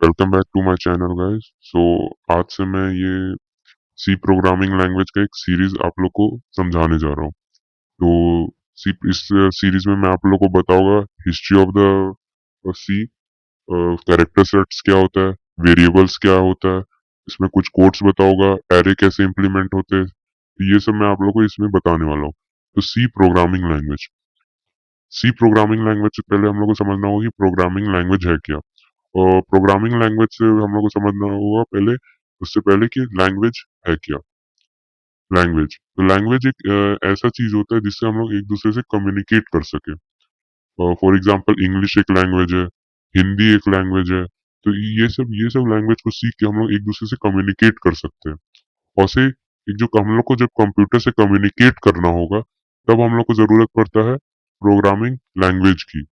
Welcome back to my channel guys. आज से मैं ये सी प्रोग्रामिंग लैंग्वेज का एक सीरीज आप लोग को समझाने जा रहा हूँ। तो इस सीरीज में मैं आप लोग को बताऊंगा history of the C, character sets क्या होता है, वेरिएबल्स क्या होता है, इसमें कुछ कोड्स बताऊंगा, एरे कैसे इम्प्लीमेंट होते हैं। तो ये सब मैं आप लोग को इसमें बताने वाला हूँ। तो सी प्रोग्रामिंग लैंग्वेज से पहले हम लोग को समझना होगा कि प्रोग्रामिंग लैंग्वेज है क्या। और प्रोग्रामिंग लैंग्वेज से हम लोग को समझना होगा पहले, उससे पहले कि लैंग्वेज है क्या। लैंग्वेज तो लैंग्वेज एक ऐसा चीज होता है जिससे हम लोग एक दूसरे से कम्युनिकेट कर सके। फॉर एग्जांपल इंग्लिश एक लैंग्वेज है, हिंदी एक लैंग्वेज है। तो ये सब लैंग्वेज को सीख के हम लोग एक दूसरे से कम्युनिकेट कर सकते हैं। और से एक जो हम लोग को जब कंप्यूटर से कम्युनिकेट करना होगा, तब हम लोग को जरूरत पड़ता है प्रोग्रामिंग लैंग्वेज की।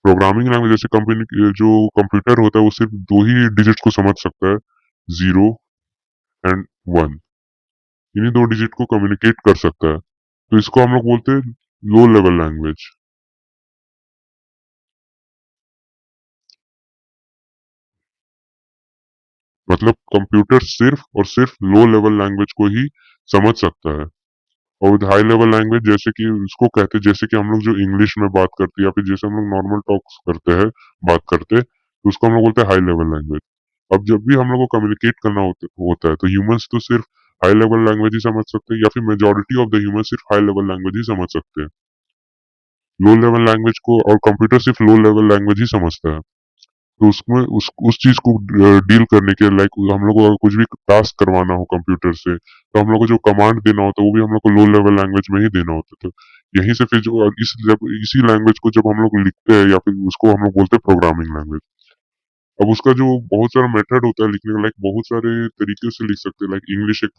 प्रोग्रामिंग लैंग्वेज जैसे कंपनी जो कंप्यूटर होता है वो सिर्फ दो ही डिजिट को समझ सकता है, 0 एंड 1। इन्हीं दो डिजिट को कम्युनिकेट कर सकता है। तो इसको हम लोग बोलते हैं लो लेवल लैंग्वेज। मतलब कंप्यूटर सिर्फ और सिर्फ लो लेवल लैंग्वेज को ही समझ सकता है। और विद हाई लेवल लैंग्वेज जैसे कि उसको कहते हैं, जैसे कि हम लोग जो इंग्लिश में बात करते हैं या फिर जैसे हम लोग नॉर्मल टॉक्स करते हैं, बात करते हैं, तो उसको हम लोग बोलते हैं हाई लेवल लैंग्वेज। अब जब भी हम लोग को कम्युनिकेट करना होता है, तो ह्यूमंस तो सिर्फ हाई लेवल लैंग्वेज ही समझ सकते हैं, या फिर मेजोरिटी ऑफ द ह्यूमन सिर्फ हाई लेवल लैंग्वेज ही समझ सकते हैं। लो लेवल लैंग्वेज को और कंप्यूटर सिर्फ लो लेवल लैंग्वेज ही समझता है। तो उसमें उस चीज को डील करने के, लाइक हम लोग को अगर कुछ भी टास्क करवाना हो कंप्यूटर से, तो हम लोग को जो कमांड देना होता है वो भी हम लोग को लो लेवल लैंग्वेज में ही देना होता है। तो यहीं से फिर जो इसी लैंग्वेज को जब हम लोग लिखते हैं, या फिर उसको हम लोग बोलते हैं प्रोग्रामिंग लैंग्वेज। अब उसका जो बहुत सारा मेथड होता है लिखने का, लाइक बहुत सारे तरीके से लिख सकते हैं। लाइक इंग्लिश एक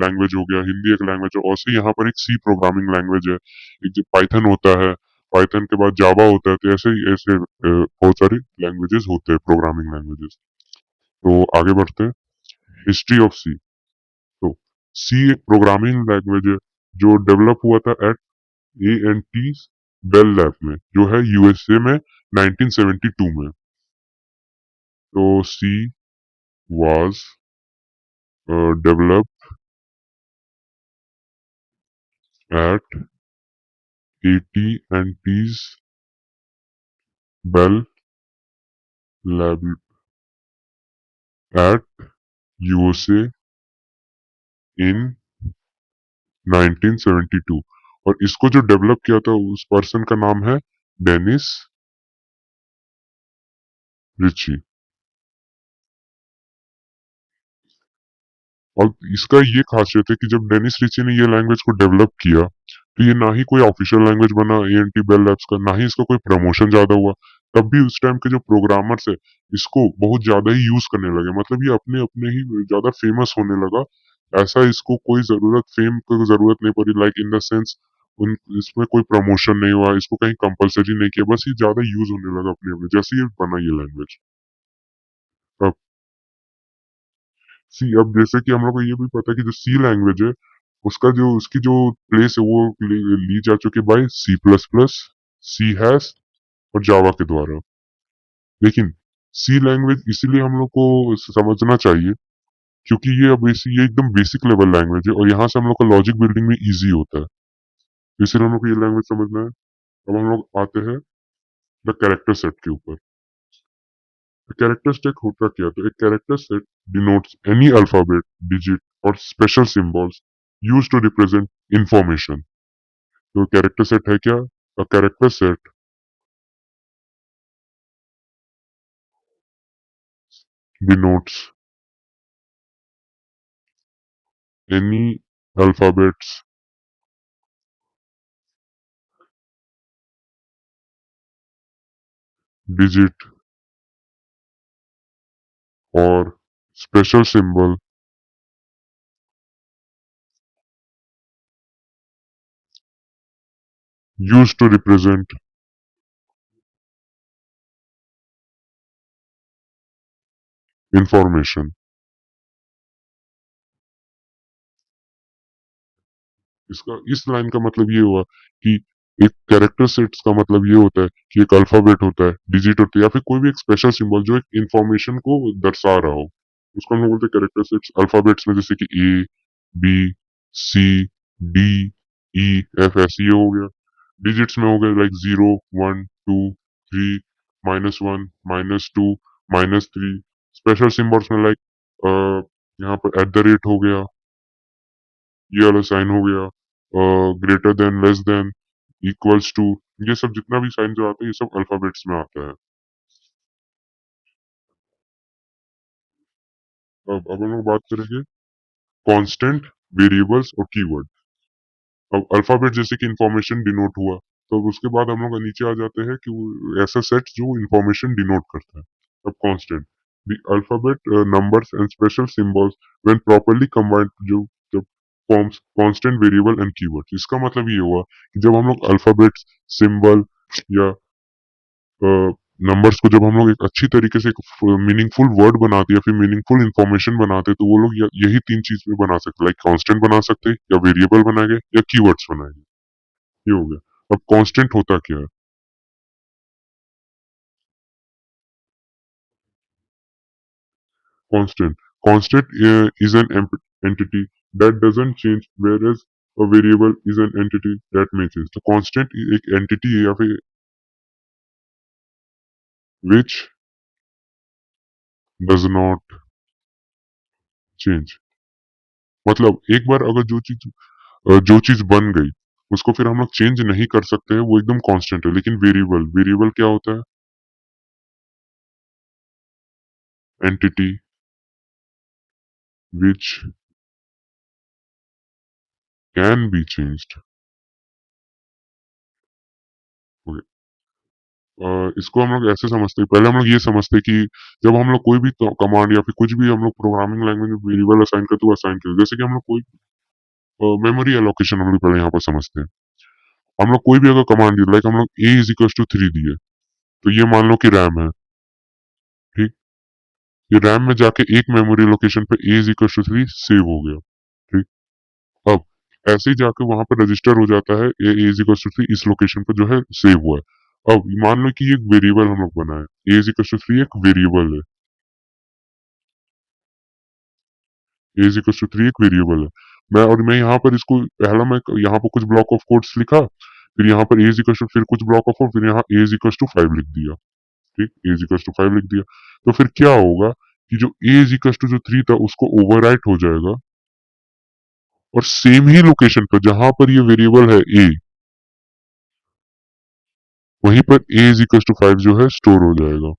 लैंग्वेज हो गया, हिंदी एक लैंग्वेज है, और से यहाँ पर एक सी प्रोग्रामिंग लैंग्वेज है। एक जो पाइथन होता है, पाइथन के बाद जावा होता है। तो ऐसे ही ऐसे बहुत सारी लैंग्वेजेस होते हैं, प्रोग्रामिंग लैंग्वेजेस। तो आगे बढ़ते हैं। हिस्ट्री ऑफ सी। तो सी एक प्रोग्रामिंग लैंग्वेज है जो डेवलप हुआ था एट ANT बेल लैब में, जो है यूएसए में 1972 में। तो सी was developed at AT&T's Bell Lab at USA in 1972। और इसको जो डेवलप किया था उस पर्सन का नाम है डेनिस रिची। और इसका ये खासियत है कि जब डेनिस रिची ने ये लैंग्वेज को डेवलप किया, तो ये ना ही कोई ऑफिशियल लैंग्वेज बना ANT बेल लैब्स का, ना ही इसका कोई प्रमोशन ज्यादा हुआ। तब भी उस टाइम के जो प्रोग्रामर्स है, इसको बहुत ज्यादा ही यूज करने लगे। मतलब ये अपने अपने ही ज्यादा फेमस होने लगा। ऐसा इसको कोई फेम की जरूरत नहीं पड़ी, लाइक इन द सेंस उन इसमें कोई प्रमोशन नहीं हुआ, इसको कहीं कंपलसरी नहीं किया, बस ये ज्यादा यूज होने लगा अपने अपने, जैसे ये बना ये लैंग्वेज। अब सी, अब जैसे कि हम लोग को ये भी पता है कि जो सी लैंग्वेज है, उसकी जो प्लेस है वो ली जा चुकी है बाय C++, सी हैश और जावा के द्वारा। लेकिन सी लैंग्वेज इसीलिए हम लोग को समझना चाहिए क्योंकि ये एकदम बेसिक लेवल लैंग्वेज है, और यहाँ से हम लोग का लॉजिक बिल्डिंग में इजी होता है। इसलिए हम लोग को ये लैंग्वेज समझना है। अब हम लोग आते हैं द कैरेक्टर सेट के ऊपर। कैरेक्टर सेट होता क्या? तो एक character set denotes any alphabet, digit और special symbols use to represent information. तो कैरेक्टर सेट है क्या? A character set denotes any alphabets, digit or special symbol used to represent information। इसका इस लाइन का मतलब ये हुआ कि एक कैरेक्टर सेट्स का मतलब ये होता है कि एक अल्फाबेट होता है, डिजिट होता है, या फिर कोई भी एक स्पेशल सिंबल जो एक इंफॉर्मेशन को दर्शा रहा हो, उसको हम लोग बोलते हैं कैरेक्टर सेट्स। अल्फाबेट्स में जैसे कि ए, बी, सी, डी, ई, एफ, ऐसे ये हो गया। डिजिट्स में हो गए लाइक 0, 1, 2, 3, -1, -2, -3। स्पेशल सिंबल्स में लाइक यहाँ पर एट द रेट हो गया, ये वाला साइन हो गया, greater than, less than, equals to, ये सब जितना भी साइन जो आता है ये सब अल्फाबेट्स में आता है। अब हम लोग बात करेंगे कांस्टेंट, वेरिएबल्स और कीवर्ड। अब अल्फाबेट जैसे कि इंफॉर्मेशन डिनोट हुआ, तो उसके बाद हम लोग नीचे आ जाते हैं कि वो ऐसा सेट जो इंफॉर्मेशन डिनोट करता है। अब constant, the alphabet, numbers and special symbols when properly combined, जो जब forms constant, variable and keyword. इसका मतलब ये हुआ कि जब हम लोग अल्फाबेट्स, सिंबल या नंबर्स को जब हम लोग एक अच्छी तरीके से एक मीनिंगफुल वर्ड बनाते या फिर मीनिंगफुल इंफॉर्मेशन बनाते, तो वो लोग यही तीन चीज में बना सकते, लाइक कांस्टेंट बना सकते या वेरिएबल बनाएंगे या कीवर्ड्स बनाएंगे। ये हो गया। अब कांस्टेंट होता क्या है? Constant, constant is an entity that doesn't change, whereas a variable is an entity that may change। तो कांस्टेंट एक एंटिटी है या फिर which does not change। मतलब एक बार अगर जो चीज बन गई उसको फिर हम लोग चेंज नहीं कर सकते हैं, वो एकदम कांस्टेंट है। लेकिन वेरिएबल, वेरिएबल क्या होता है? Entity which can be changed. इसको हम लोग ऐसे समझते हैं, पहले हम लोग ये समझते हैं कि जब हम लोग कोई भी कमांड या फिर कुछ भी हम लोग प्रोग्रामिंग लैंग्वेज में वेरिएबल असाइन करते हुए असाइन करते, जैसे कि हम लोग कोई मेमोरी एलोकेशन हम लोग पहले यहाँ पर समझते हैं। हम लोग कोई भी अगर कमांड दिए, लाइक हम लोग ए इज इक्वल टू 3 दिए, तो ये मान लो कि रैम है, ठीक। ये रैम में जाके एक मेमोरी लोकेशन पे ए इज इक्वल टू 3 सेव हो गया, ठीक। अब ऐसे ही जाके वहां पर रजिस्टर हो जाता है ए इज इक्वल टू 3 इस लोकेशन पर जो है सेव हुआ है। अब मान लो कि ये एक वेरिएबल हम लोग बनाए, ए इज इक्वल टू 3 एक वेरिएबल है, ए इज इक्वल टू 3 एक वेरिएबल है। मैं यहाँ पर इसको पहला मैं यहाँ पर कुछ ब्लॉक ऑफ कोड्स लिखा, फिर यहाँ पर ए इज इक्वल टू फिर कुछ ब्लॉक ऑफ कोड, फिर यहाँ ए इज इक्वल टू 5 लिख दिया, ठीक। ए इज इक्वल टू 5 लिख दिया, तो फिर क्या होगा कि जो ए इज इक्वल टू जो 3 था उसको ओवरराइट हो जाएगा, और सेम ही लोकेशन पर जहां पर ये वेरिएबल है ए, वहीं पर ए इज इक्वल टू 5 जो है स्टोर हो जाएगा।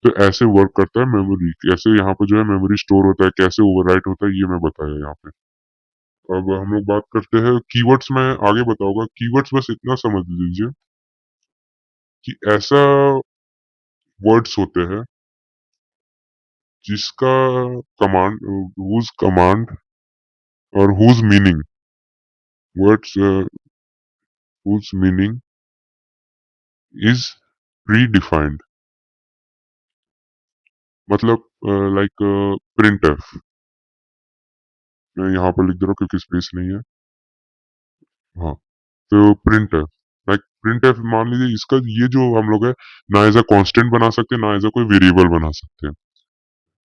तो ऐसे वर्क करता है मेमोरी, कैसे यहाँ पर जो है मेमोरी स्टोर होता है, कैसे ओवरराइट होता है, ये मैं बताया यहाँ पे। अब हम लोग बात करते हैं कीवर्ड्स में, आगे बताऊंगा। कीवर्ड्स बस इतना समझ लीजिए कि ऐसा वर्ड्स होते हैं जिसका कमांड, हुज कमांड और whose meaning, words whose meaning is predefined. मतलब लाइक प्रिंट एफ, मैं यहाँ पर लिख दे रहा हूँ क्योंकि स्पेस नहीं है। हाँ, तो print F, like print F मान लीजिए इसका ये जो हम लोग है ना एज अ कांस्टेंट बना सकते हैं ना एज अ कोई वेरिएबल बना सकते हैं।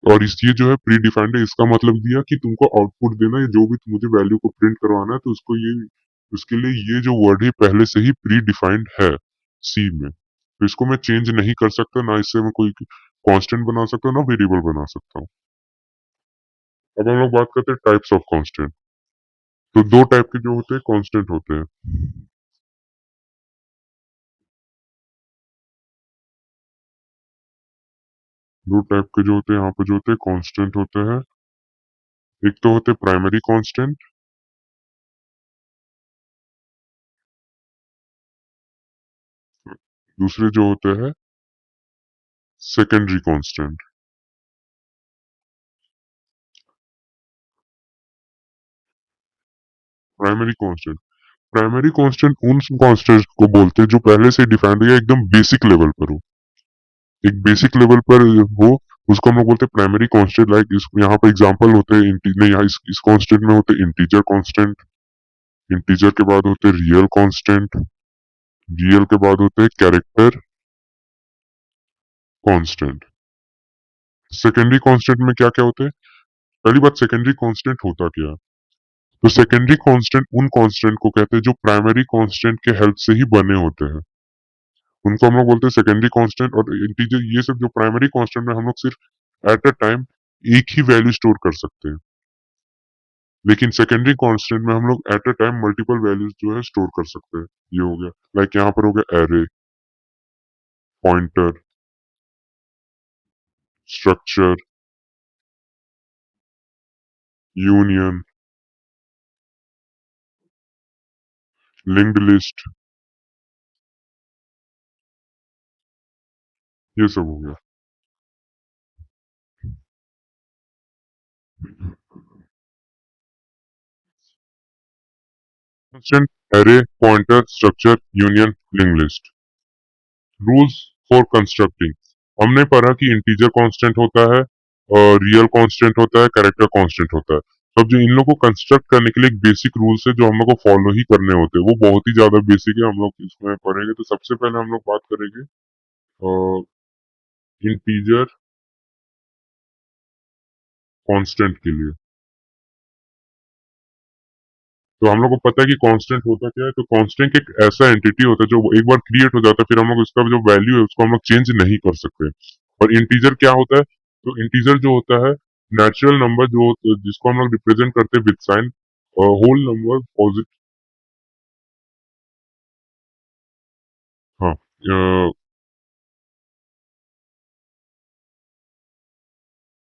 और इस ये जो है प्री डिफाइंड है, इसका मतलब दिया कि तुमको आउटपुट देना है, जो भी मुझे वैल्यू को प्रिंट करवाना है, तो उसको ये, उसके लिए ये जो वर्ड है पहले से ही प्री डिफाइंड है सी में, तो इसको मैं चेंज नहीं कर सकता, ना इससे मैं कोई कांस्टेंट बना सकता हूँ ना वेरिएबल बना सकता हूँ। अब हम लोग बात करते हैं टाइप्स ऑफ कांस्टेंट। तो दो टाइप के जो होते हैं कांस्टेंट होते हैं। दो टाइप के जो होते हैं यहाँ पे जो होते हैं कांस्टेंट होते हैं, एक तो होते हैं प्राइमरी कांस्टेंट, दूसरे जो होते हैं secondary constant. Primary constant, primary constant उन कांस्टेंट को बोलते हैं जो पहले से डिफाइंड हो या एकदम बेसिक लेवल पर हो, एक बेसिक लेवल पर हो, उसको हम लोग बोलते हैं प्राइमरी कांस्टेंट। लाइक इस यहाँ पर एग्जांपल होते हैं नहीं, यहाँ इस कांस्टेंट में होते हैं इंटीजर कांस्टेंट, इंटीजर के बाद होते हैं रियल कांस्टेंट, रियल के बाद होते हैं कैरेक्टर कांस्टेंट। सेकेंडरी कांस्टेंट में क्या क्या होता है? पहली बात, सेकेंडरी कांस्टेंट होता क्या है? तो सेकेंडरी कांस्टेंट उन कांस्टेंट को कहते हैं जो प्राइमरी कांस्टेंट के हेल्प से ही बने होते हैं, उनको हम लोग बोलते हैं सेकेंडरी कांस्टेंट। और इंटीजर, ये सब जो प्राइमरी कांस्टेंट में हम लोग सिर्फ एट अ टाइम एक ही वैल्यू स्टोर कर सकते हैं, लेकिन सेकेंडरी कांस्टेंट में हम लोग at a time multiple values जो है स्टोर कर सकते हैं। ये हो गया, लाइक यहाँ पर हो गया array, pointer, structure, union, linked list, ये सब हो गया। Constant, array, pointer, structure, union, linked list. Rules for constructing, हमने पढ़ा कि इंटीजर कांस्टेंट होता है, और रियल कांस्टेंट होता है, कैरेक्टर कांस्टेंट होता है। तो अब जो इन लोगों को कंस्ट्रक्ट करने के लिए एक बेसिक रूल्स है जो हम लोग को फॉलो ही करने होते हैं, वो बहुत ही ज्यादा बेसिक है, हम लोग इसमें पढ़ेंगे। तो सबसे पहले हम लोग बात करेंगे इंटीजर कांस्टेंट के लिए। तो हम लोग को पता है कि कांस्टेंट होता क्या है। तो कांस्टेंट एक ऐसा एंटिटी होता है जो एक बार क्रिएट हो जाता है, फिर हम लोग उसका जो वैल्यू है उसको हम लोग चेंज नहीं कर सकते। और इंटीजर क्या होता है? तो इंटीजर जो होता है नेचुरल नंबर, जो जिसको हम लोग रिप्रेजेंट करते हैं with sign, whole number, positive. हाँ,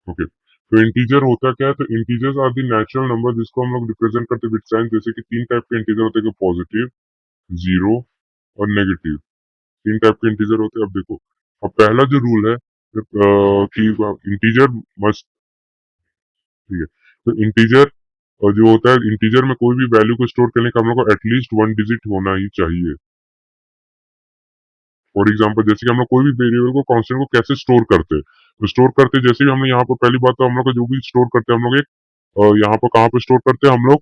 ओके। तो इंटीजर होता क्या है? तो integers are the natural number जिसको हम लोग रिप्रेजेंट करते हैं विद साइन। जैसे कि तीन टाइप के इंटीजर होते हैं, पॉजिटिव, जीरो और नेगेटिव। तीन टाइप के इंटीजर होते हैं। अब देखो, अब पहला जो रूल है कि इंटीजर मस्ट, ठीक है, तो इंटीजर जो होता है, इंटीजर में कोई भी वैल्यू को स्टोर करने का हम लोग को एटलीस्ट वन डिजिट होना ही चाहिए। फॉर एग्जाम्पल, जैसे कि हम लोग कोई भी वेरिएबल को, कांस्टेंट को कैसे स्टोर करते हैं, तो स्टोर करते जैसे भी हम लोग यहाँ पर, पहली बात तो हम लोग का जो भी स्टोर करते हैं हम लोग एक यहाँ पर कहाँ पे स्टोर करते हैं हम लोग?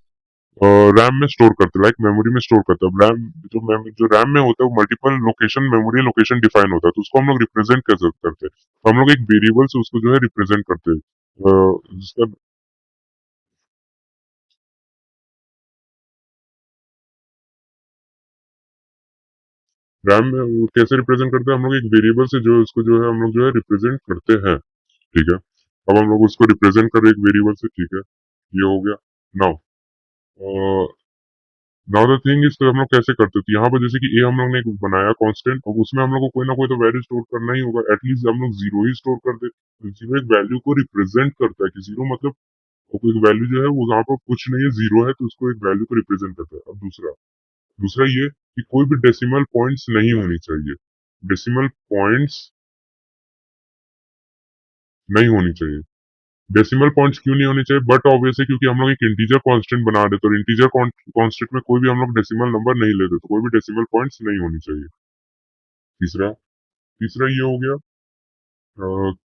रैम में स्टोर करते हैं, लाइक मेमोरी में स्टोर करते हैं। अब रैम, जो रैम में होता है वो multiple location, memory location define होता है, तो उसको हम लोग रिप्रेजेंट कैसे करते हैं? तो हम लोग एक वेरिएबल से उसको जो है रिप्रेजेंट करते हैं, जिसका रैम में वो कैसे रिप्रेजेंट करते हैं? हम लोग एक वेरिएबल से जो है उसको जो है हम लोग जो है रिप्रेजेंट करते हैं। ठीक है, अब हम लोग उसको रिप्रेजेंट कर रहे हैं एक वेरिएबल से। ठीक है, ये हो गया। Now now the thing is, तो हम लोग कैसे करते थे यहाँ पर? जैसे कि ए हम लोग ने एक बनाया कांस्टेंट, और उसमें हम लोग को कोई ना कोई तो वैल्यू स्टोर करना ही होगा। एटलीस्ट हम लोग जीरो ही स्टोर कर दे, तो जीरो एक वैल्यू को रिप्रेजेंट करता है, कि जीरो मतलब वो कोई वैल्यू जो है वो वहां पर कुछ नहीं है, जीरो है, तो उसको एक वैल्यू को रिप्रेजेंट करता है। अब दूसरा दूसरा ये कि कोई भी डेसिमल पॉइंट्स नहीं होनी चाहिए। डेसिमल पॉइंट्स नहीं होनी चाहिए। डेसिमल पॉइंट्स क्यों नहीं होनी चाहिए? बट ऑब्वियसली क्योंकि हम लोग एक इंटीजर कांस्टेंट बना रहे, तो इंटीजर कांस्टेंट में कोई भी हम लोग डेसिमल नंबर नहीं ले रहे, तो कोई भी डेसिमल पॉइंट्स नहीं होनी चाहिए। तीसरा तीसरा ये हो गया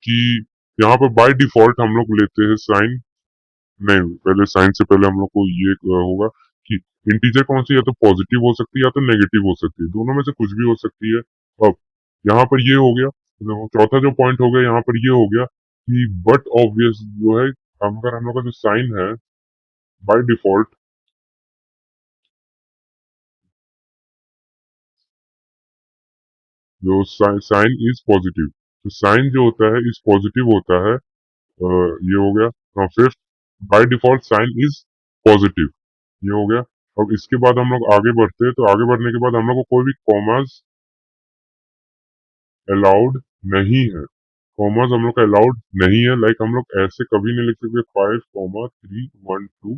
कि यहाँ पर बाय डिफॉल्ट हम लोग लेते हैं साइन। नहीं, पहले साइन से पहले हम लोग को ये होगा कि इंटीजर कौन सी, या तो पॉजिटिव हो सकती है या तो नेगेटिव हो सकती है, दोनों में से कुछ भी हो सकती है। अब यहाँ पर ये हो गया। चौथा जो पॉइंट हो गया यहाँ पर ये हो गया कि बट ऑब्वियस जो है, अगर हम लोग का जो साइन है बाय डिफॉल्ट, जो साइन इज पॉजिटिव, तो साइन जो होता है इज पॉजिटिव होता है। ये हो गया fifth, by default sign is positive, ये हो गया। अब इसके बाद हम लोग आगे बढ़ते हैं, तो आगे बढ़ने के बाद हम लोग को कोई भी कॉमर्स अलाउड नहीं है। कॉमर्स हम लोग का अलाउड नहीं है, लाइक हम लोग ऐसे कभी नहीं लिख सकते 5,3,1,2।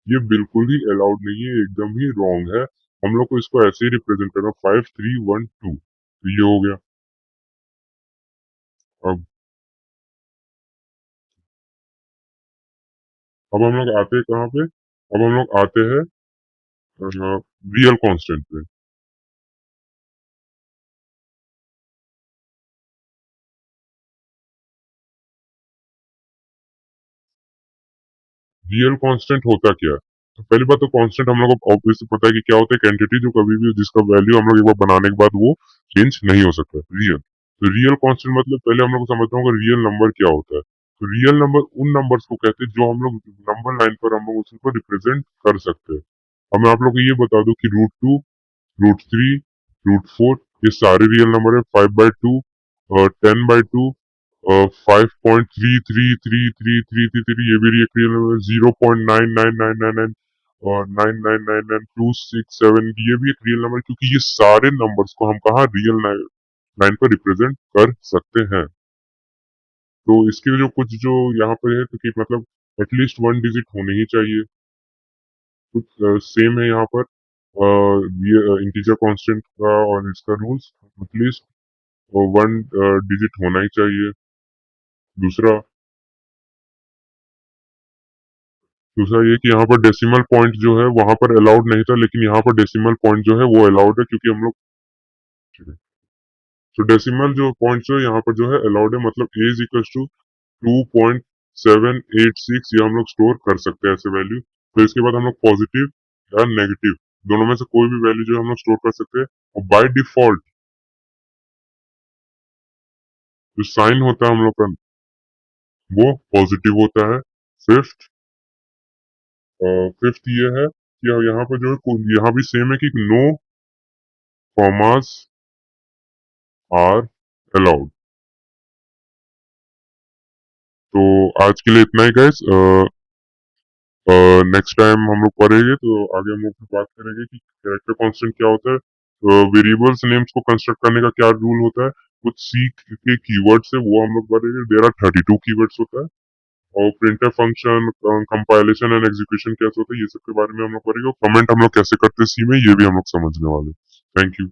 ये बिल्कुल ही अलाउड नहीं है, एकदम ही रॉन्ग है। हम लोग को इसको ऐसे ही रिप्रेजेंट करना, 5,3,1,2। तो ये हो गया। अब हम लोग आते हैं कहाँ पे? अब हम लोग आते हैं रियल कांस्टेंट पे। रियल कांस्टेंट होता क्या है? तो पहली बात तो कांस्टेंट हम लोग को ऑब्वियसली पता है कि क्या होता है, एंटिटी जो कभी भी जिसका वैल्यू हम लोग एक बार बनाने के बाद वो चेंज नहीं हो सकता, रियल। तो रियल कांस्टेंट मतलब पहले हम लोग को समझना होगा रियल नंबर क्या होता है। तो रियल नंबर उन नंबर्स को कहते हैं जो हम लोग नंबर लाइन पर हम लोग उसको रिप्रेजेंट कर सकते हैं। अब मैं आप लोग को ये बता दूं कि रूट 2, रूट 3, रूट 4 ये सारे रियल नंबर है। 5/2, 10/2, 5.333333 ये भी रियल नंबर है। 0.99999 और 9999267 ये भी एक रियल नंबर, क्योंकि ये सारे नंबर्स को हम कहाँ रियल लाइन पर रिप्रेजेंट कर सकते हैं। तो इसके जो कुछ जो यहाँ पर है तो कि मतलब एटलीस्ट 1 डिजिट होने ही चाहिए। कुछ सेम है यहाँ पर ये इंटीजर कांस्टेंट का और इसका रूल्स, एटलीस्ट 1 डिजिट होना ही चाहिए। दूसरा दूसरा ये कि यहाँ पर डेसिमल पॉइंट जो है वहां पर अलाउड नहीं था, लेकिन यहाँ पर डेसिमल पॉइंट जो है वो अलाउड है, क्योंकि हम लोग तो डेसिमल जो पॉइंट जो है यहाँ पर जो है अलाउड है, मतलब ए इज इक्वल टू 2.786 ये हम लोग स्टोर कर सकते हैं ऐसे वैल्यू। तो इसके बाद हम लोग पॉजिटिव या नेगेटिव दोनों में से कोई भी वैल्यू जो हम लोग स्टोर कर सकते हैं। और बाय डिफॉल्ट जो साइन होता है हम लोग का वो पॉजिटिव होता है। फिफ्थ फिफ्थ ये है कि यहाँ पर जो है यहाँ भी सेम है कि नो कॉमास आर अलाउड। तो आज के लिए इतना ही गाइस। नेक्स्ट टाइम हम लोग पढ़ेंगे तो आगे हम लोग बात करेंगे कि कैरेक्टर कांस्टेंट क्या होता है, वेरिएबल्स नेम्स को कंस्ट्रक्ट करने का क्या रूल होता है, कुछ सी के कीवर्ड्स है वो हम लोग पढ़ेंगे। देयर आर 32 कीवर्ड्स होता है। और printer function, compilation and execution कैसे होता है, ये सब के बारे में हम लोग पढ़ेंगे। और कमेंट हम लोग कैसे करते हैं सी में, ये भी हम लोग समझने वाले। Thank you.